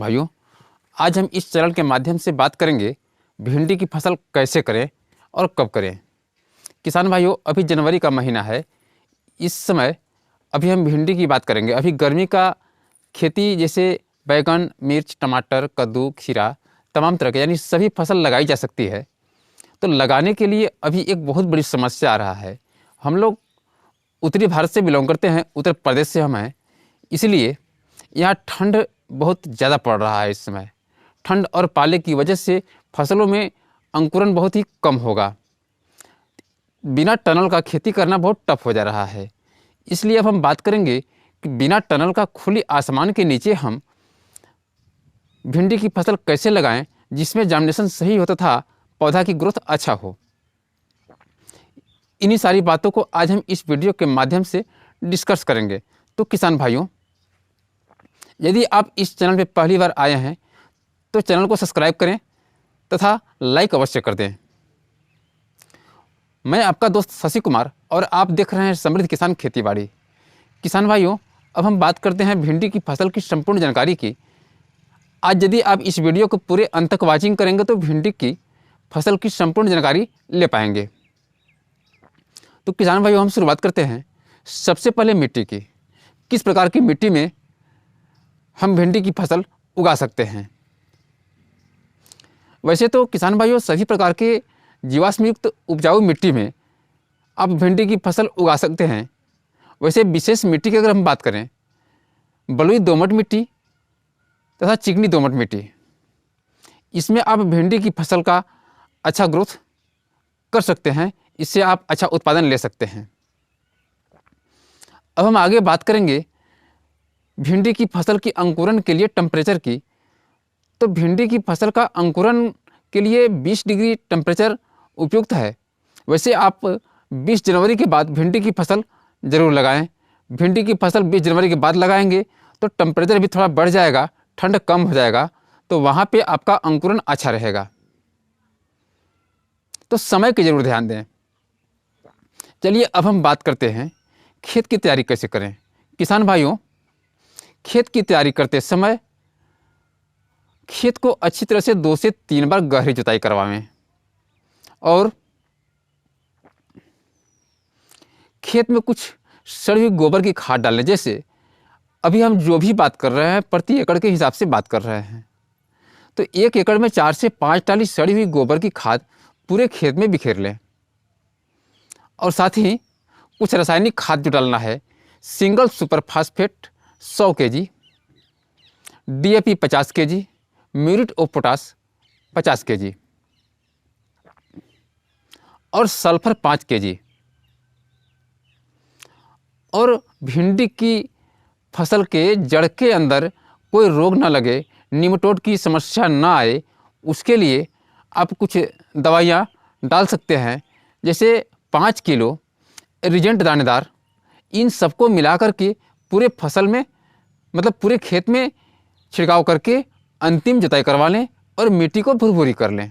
भाइयों, आज हम इस चैनल के माध्यम से बात करेंगे भिंडी की फसल कैसे करें और कब करें। किसान भाइयों, अभी जनवरी का महीना है। इस समय अभी हम भिंडी की बात करेंगे। अभी गर्मी का खेती जैसे बैगन, मिर्च, टमाटर, कद्दू, खीरा, तमाम तरह के यानी सभी फसल लगाई जा सकती है। तो लगाने के लिए अभी एक बहुत बड़ी समस्या आ रहा है। हम लोग उत्तरी भारत से बिलोंग करते हैं, उत्तर प्रदेश से हम हैं, इसलिए यहाँ ठंड बहुत ज़्यादा पड़ रहा है। इस समय ठंड और पाले की वजह से फसलों में अंकुरण बहुत ही कम होगा। बिना टनल का खेती करना बहुत टफ हो जा रहा है। इसलिए अब हम बात करेंगे कि बिना टनल का खुली आसमान के नीचे हम भिंडी की फसल कैसे लगाएं जिसमें जर्मिनेशन सही हो तथा पौधा की ग्रोथ अच्छा हो। इन्हीं सारी बातों को आज हम इस वीडियो के माध्यम से डिस्कस करेंगे। तो किसान भाइयों, यदि आप इस चैनल पर पहली बार आए हैं तो चैनल को सब्सक्राइब करें तथा लाइक अवश्य कर दें। मैं आपका दोस्त शशि कुमार और आप देख रहे हैं समृद्ध किसान खेतीबाड़ी। किसान भाइयों, अब हम बात करते हैं भिंडी की फसल की संपूर्ण जानकारी की। आज यदि आप इस वीडियो को पूरे अंत तक वॉचिंग करेंगे तो भिंडी की फसल की संपूर्ण जानकारी ले पाएंगे। तो किसान भाइयों, हम शुरुआत करते हैं सबसे पहले मिट्टी की। किस प्रकार की मिट्टी में हम भिंडी की फसल उगा सकते हैं। वैसे तो किसान भाइयों, सभी प्रकार के जीवाश्म युक्त उपजाऊ मिट्टी में आप भिंडी की फसल उगा सकते हैं। वैसे विशेष मिट्टी की अगर हम बात करें, बलुई दोमट मिट्टी तथा चिकनी दोमट मिट्टी, इसमें आप भिंडी की फसल का अच्छा ग्रोथ कर सकते हैं। इससे आप अच्छा उत्पादन ले सकते हैं। अब हम आगे बात करेंगे भिंडी की फसल की अंकुरण के लिए टेम्परेचर की। तो भिंडी की फसल का अंकुरण के लिए 20 डिग्री टेम्परेचर उपयुक्त है। वैसे आप 20 जनवरी के बाद भिंडी की फसल ज़रूर लगाएं। भिंडी की फसल 20 जनवरी के बाद लगाएंगे तो टेम्परेचर भी थोड़ा बढ़ जाएगा, ठंड कम हो जाएगा, तो वहाँ पे आपका अंकुरण अच्छा रहेगा। तो समय की ज़रूर ध्यान दें। चलिए अब हम बात करते हैं खेत की तैयारी कैसे करें। किसान भाइयों, खेत की तैयारी करते समय खेत को अच्छी तरह से 2 से 3 बार गहरी जुताई करवाएं और खेत में कुछ सड़ी हुई गोबर की खाद डालें। जैसे अभी हम जो भी बात कर रहे हैं प्रति एकड़ के हिसाब से बात कर रहे हैं, तो 1 एकड़ में 4 से 5 टाली सड़ी हुई गोबर की खाद पूरे खेत में बिखेर लें। और साथ ही कुछ रासायनिक खाद जो डालना है, single super phosphate 100 kg, DAP 50 kg, muriate of potash 50 kg और सल्फर 5 kg। और भिंडी की फसल के जड़ के अंदर कोई रोग ना लगे, निमेटोड की समस्या ना आए, उसके लिए आप कुछ दवाइयाँ डाल सकते हैं। जैसे 5 किलो रिजेंट दानेदार, इन सबको मिलाकर के पूरे फसल में मतलब पूरे खेत में छिड़काव करके अंतिम जुताई करवा लें और मिट्टी को भुरभुरी कर लें।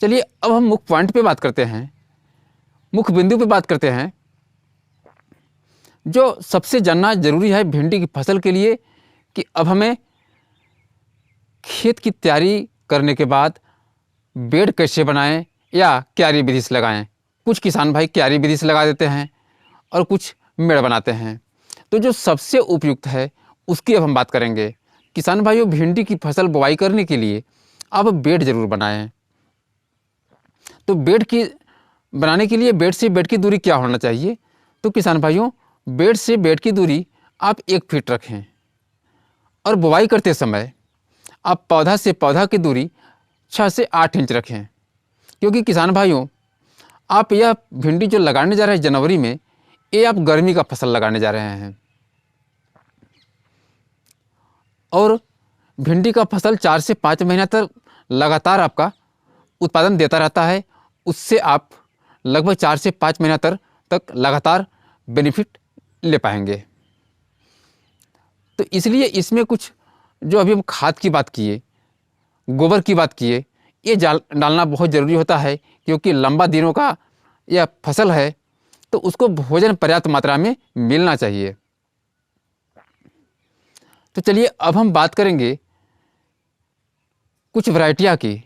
चलिए अब हम मुख्य पॉइंट पे बात करते हैं, मुख्य बिंदु पे बात करते हैं। जो सबसे जानना जरूरी है भिंडी की फसल के लिए कि अब हमें खेत की तैयारी करने के बाद बेड कैसे बनाएं या क्यारी विधि से लगाएं। कुछ किसान भाई क्यारी विधि से लगा देते हैं और कुछ मेड़ बनाते हैं। तो जो सबसे उपयुक्त है उसकी अब हम बात करेंगे। किसान भाइयों, भिंडी की फसल बुवाई करने के लिए आप बेड जरूर बनाएं। तो बेड की बनाने के लिए बेड से बेड की दूरी क्या होना चाहिए। तो किसान भाइयों, बेड से बेड की दूरी आप 1 फीट रखें और बुवाई करते समय आप पौधा से पौधा की दूरी 6 से 8 इंच रखें। क्योंकि किसान भाइयों, आप यह भिंडी जो लगाने जा रहे हैं जनवरी में, ये आप गर्मी का फसल लगाने जा रहे हैं और भिंडी का फसल 4 से 5 महीना तक लगातार आपका उत्पादन देता रहता है। उससे आप लगभग 4 से 5 महीना तक लगातार बेनिफिट ले पाएंगे। तो इसलिए इसमें कुछ जो अभी हम खाद की बात किए, गोबर की बात किए, ये डालना बहुत ज़रूरी होता है। क्योंकि लंबा दिनों का यह फसल है तो उसको भोजन पर्याप्त मात्रा में मिलना चाहिए। तो चलिए अब हम बात करेंगे कुछ वैरायटियाँ की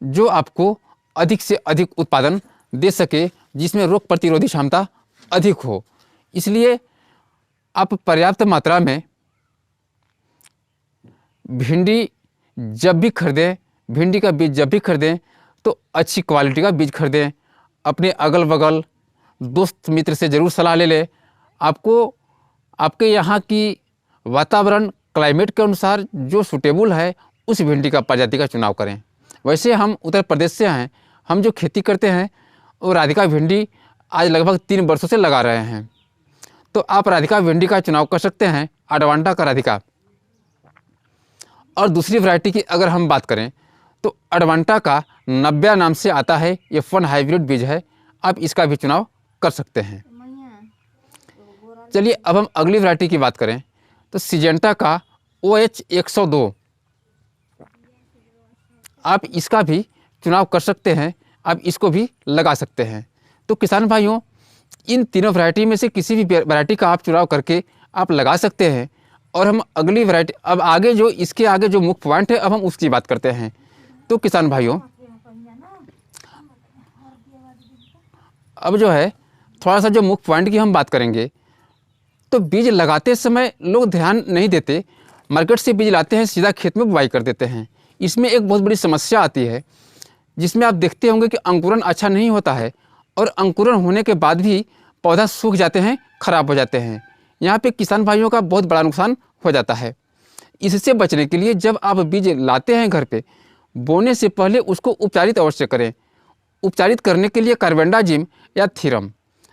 जो आपको अधिक से अधिक उत्पादन दे सके, जिसमें रोग प्रतिरोधी क्षमता अधिक हो। इसलिए आप पर्याप्त मात्रा में भिंडी जब भी खरीदें, भिंडी का बीज जब भी खरीदें तो अच्छी क्वालिटी का बीज खरीदें। अपने अगल बगल दोस्त मित्र से ज़रूर सलाह ले लें। आपको आपके यहाँ की वातावरण क्लाइमेट के अनुसार जो सूटेबल है उस भिंडी का प्रजाति का चुनाव करें। वैसे हम उत्तर प्रदेश से हैं, हम जो खेती करते हैं वो राधिका भिंडी आज लगभग 3 वर्षों से लगा रहे हैं। तो आप राधिका भिंडी का चुनाव कर सकते हैं, अडवांटा का राधिका। और दूसरी वैरायटी की अगर हम बात करें तो अडवांटा का 90 नाम से आता है, ये फन हाइब्रिड बीज है, आप इसका भी चुनाव कर सकते हैं। चलिए अब हम अगली वैरायटी की बात करें तो सिजेंटा का OH 102, आप इसका भी चुनाव कर सकते हैं, आप इसको भी लगा सकते हैं। तो किसान भाइयों, इन तीनों वैरायटी में से किसी भी वैरायटी का आप चुनाव करके आप लगा सकते हैं। और हम अगली वैरायटी, अब आगे जो इसके आगे जो मुख्य पॉइंट है अब हम उसकी बात करते हैं। तो किसान भाइयों, अब जो है थोड़ा सा जो मुख्य पॉइंट की हम बात करेंगे, तो बीज लगाते समय लोग ध्यान नहीं देते, मार्केट से बीज लाते हैं, सीधा खेत में बुआई कर देते हैं। इसमें एक बहुत बड़ी समस्या आती है, जिसमें आप देखते होंगे कि अंकुरन अच्छा नहीं होता है और अंकुरन होने के बाद भी पौधा सूख जाते हैं, खराब हो जाते हैं। यहाँ पे किसान भाइयों का बहुत बड़ा नुकसान हो जाता है। इससे बचने के लिए जब आप बीज लाते हैं घर पे, बोने से पहले उसको उपचारित अवश्य करें। उपचारित करने के लिए कार्बेंडाजिम या थीरम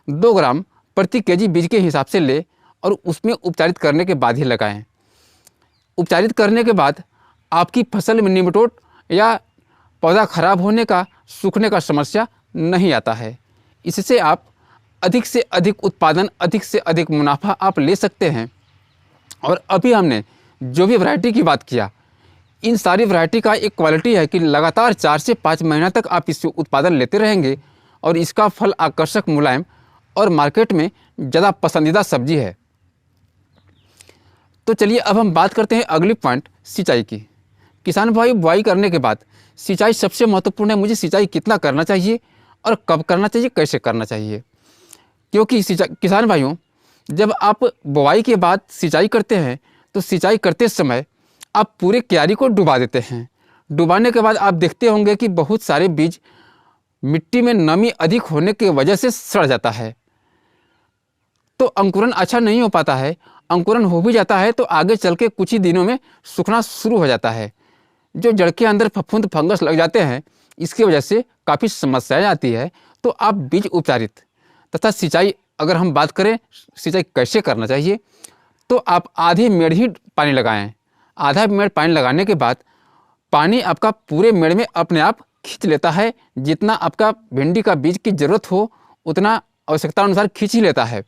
2 ग्राम प्रति केजी बीज के हिसाब से ले और उसमें उपचारित करने के बाद ही लगाएं। उपचारित करने के बाद आपकी फसल में निमेटोड या पौधा खराब होने का, सूखने का समस्या नहीं आता है। इससे आप अधिक से अधिक उत्पादन, अधिक से अधिक मुनाफा आप ले सकते हैं। और अभी हमने जो भी वैरायटी की बात किया, इन सारी वैरायटी का एक क्वालिटी है कि लगातार 4 से 5 महीना तक आप इससे उत्पादन लेते रहेंगे और इसका फल आकर्षक, मुलायम और मार्केट में ज़्यादा पसंदीदा सब्जी है। तो चलिए अब हम बात करते हैं अगली पॉइंट, सिंचाई की। किसान भाई, बुआई करने के बाद सिंचाई सबसे महत्वपूर्ण है। मुझे सिंचाई कितना करना चाहिए और कब करना चाहिए, कैसे करना चाहिए, क्योंकि किसान भाइयों, जब आप बुआई के बाद सिंचाई करते हैं तो सिंचाई करते समय आप पूरे क्यारी को डुबा देते हैं। डुबाने के बाद आप देखते होंगे कि बहुत सारे बीज मिट्टी में नमी अधिक होने की वजह से सड़ जाता है, तो अंकुरन अच्छा नहीं हो पाता है। अंकुरन हो भी जाता है तो आगे चल के कुछ ही दिनों में सूखना शुरू हो जाता है। जो जड़ के अंदर फफूंद, फंगस लग जाते हैं, इसकी वजह से काफ़ी समस्याएं आती है। तो आप बीज उपचारित तथा सिंचाई, अगर हम बात करें सिंचाई कैसे करना चाहिए, तो आप आधे मेड़ ही पानी लगाएं। आधा मेड़ पानी लगाने के बाद पानी आपका पूरे मेड़ में अपने आप खींच लेता है। जितना आपका भिंडी का बीज की ज़रूरत हो उतना आवश्यकता अनुसार खींच ही लेता है।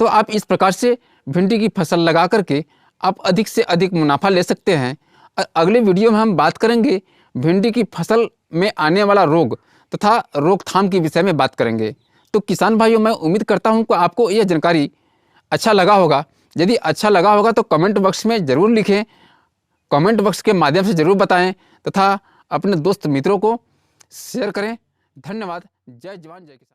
तो आप इस प्रकार से भिंडी की फसल लगा करके आप अधिक से अधिक मुनाफा ले सकते हैं। और अगले वीडियो में हम बात करेंगे भिंडी की फसल में आने वाला रोग तथा रोकथाम के विषय में बात करेंगे। तो किसान भाइयों, मैं उम्मीद करता हूं कि आपको यह जानकारी अच्छा लगा होगा। यदि अच्छा लगा होगा तो कमेंट बॉक्स में ज़रूर लिखें, कमेंट बॉक्स के माध्यम से ज़रूर बताएं तथा अपने दोस्त मित्रों को शेयर करें। धन्यवाद। जय जवान, जय किसान।